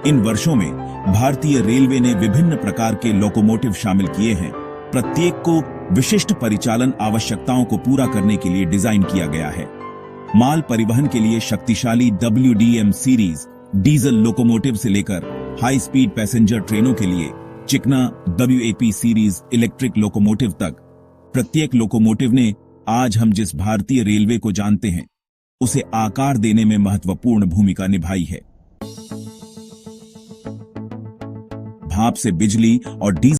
इन वर्षों में भारतीय रेलवे ने विभिन्न प्रकार के लोकोमोटिव शामिल किए हैं। प्रत्येक को विशिष्ट परिचालन आवश्यकताओं को पूरा करने के लिए डिजाइन किया गया है। माल परिवहन के लिए शक्तिशाली WDM सीरीज डीजल लोकोमोटिव से लेकर हाई स्पीड पैसेंजर ट्रेनों के लिए चिकना WAP सीरीज इलेक्ट्रिक लोकोमोटिव तक, प्रत्येक लोकोमोटिव ने आज हम जिस भारतीय रेलवे को जानते हैं उसे आकार देने में महत्वपूर्ण भूमिका निभाई है। भाप से बिजली और डीजल